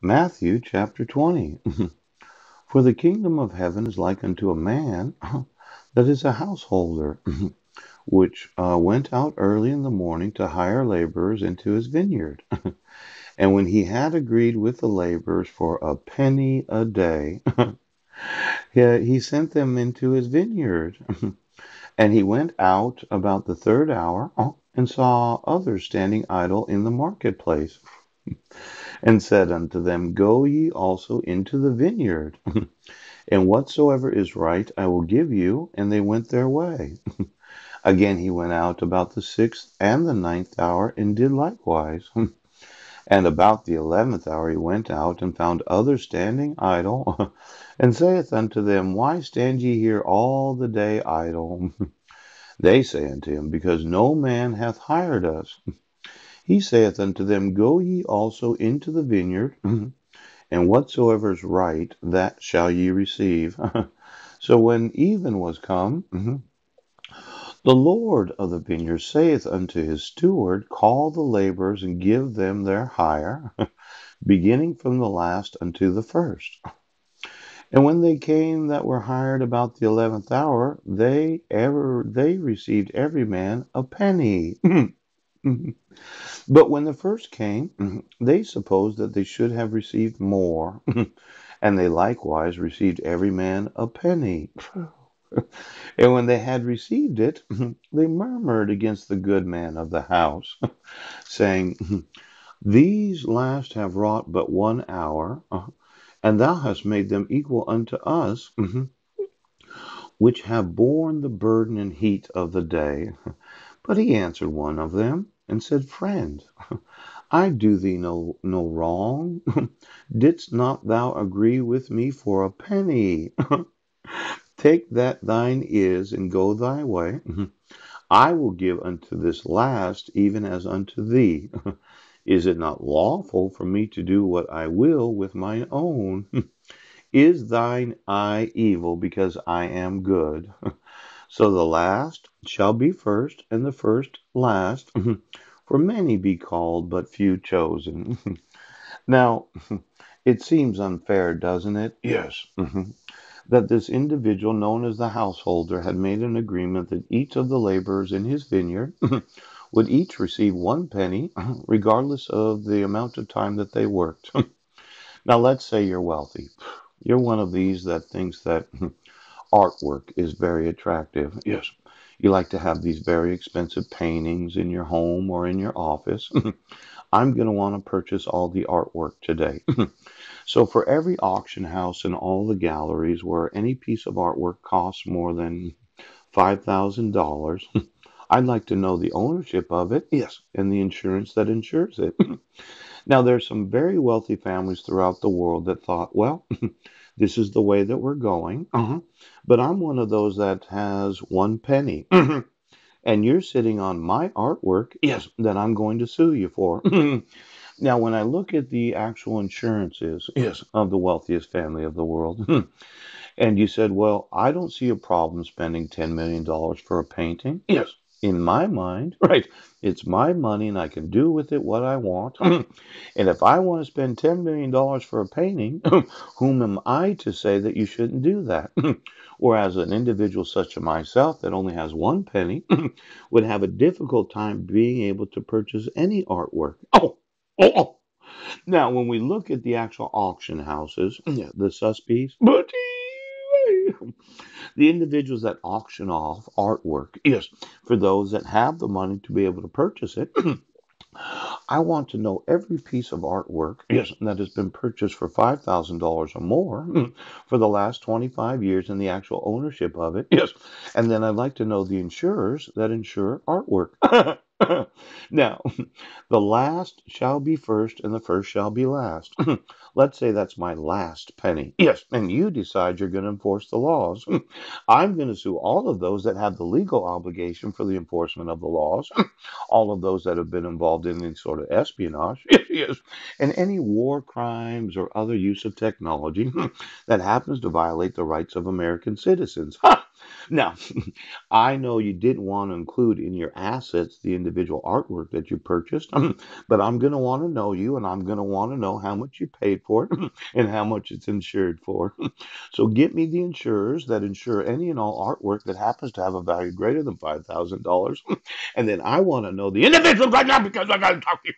Matthew chapter 20. For the kingdom of heaven is like unto a man that is a householder, which went out early in the morning to hire laborers into his vineyard. And when he had agreed with the laborers for a penny a day, he sent them into his vineyard. And he went out about the third hour and saw others standing idle in the marketplace, and said unto them, Go ye also into the vineyard, and whatsoever is right I will give you. And they went their way. Again he went out about the sixth and the ninth hour, and did likewise. And about the 11th hour he went out, and found others standing idle, and saith unto them, Why stand ye here all the day idle? They say unto him, Because no man hath hired us. He saith unto them, Go ye also into the vineyard, and whatsoever is right, that shall ye receive. So when even was come, the Lord of the vineyard saith unto his steward, Call the laborers, and give them their hire, beginning from the last unto the first. And when they came that were hired about the 11th hour, they received every man a penny. But when the first came, they supposed that they should have received more, and they likewise received every man a penny. And when they had received it, they murmured against the good man of the house, saying, These last have wrought but 1 hour, and thou hast made them equal unto us, which have borne the burden and heat of the day. But he answered one of them, and said, Friend, I do thee no wrong. Didst not thou agree with me for a penny? Take that thine is, and go thy way. I will give unto this last even as unto thee. Is it not lawful for me to do what I will with mine own? Is thine eye evil because I am good? So the last shall be first, and the first last. For many be called, but few chosen. Now, it seems unfair, doesn't it? Yes. That this individual, known as the householder, had made an agreement that each of the laborers in his vineyard would each receive one penny, regardless of the amount of time that they worked. Now, let's say you're wealthy. You're one of these that thinks that artwork is very attractive. Yes. You like to have these very expensive paintings in your home or in your office. I'm going to want to purchase all the artwork today. So for every auction house and all the galleries where any piece of artwork costs more than $5,000, I'd like to know the ownership of it, yes, and the insurance that insures it. Now, there's some very wealthy families throughout the world that thought, well, this is the way that we're going. But I'm one of those that has one penny. And you're sitting on my artwork, yes, that I'm going to sue you for. Now, when I look at the actual insurances, yes, of the wealthiest family of the world, and you said, well, I don't see a problem spending $10 million dollars for a painting. Yes. In my mind, right, it's my money and I can do with it what I want. And if I want to spend $10 million dollars for a painting, whom am I to say that you shouldn't do that? Whereas an individual such as myself that only has one penny would have a difficult time being able to purchase any artwork. Oh. Now, when we look at the actual auction houses, yeah, the Sotheby's, the individuals that auction off artwork, yes, for those that have the money to be able to purchase it, I want to know every piece of artwork, yes, that has been purchased for $5,000 or more for the last 25 years and the actual ownership of it, yes. And then I'd like to know the insurers that insure artwork. Now, the last shall be first, and the first shall be last. Let's say that's my last penny. Yes, and you decide you're going to enforce the laws. I'm going to sue all of those that have the legal obligation for the enforcement of the laws, all of those that have been involved in any sort of espionage, yes, and any war crimes or other use of technology that happens to violate the rights of American citizens. Now, I know you didn't want to include in your assets the individual artwork that you purchased, but I'm going to want to know you and I'm going to want to know how much you paid for it and how much it's insured for. So get me the insurers that insure any and all artwork that happens to have a value greater than $5,000. And then I want to know the individuals right now because I got to talk to you.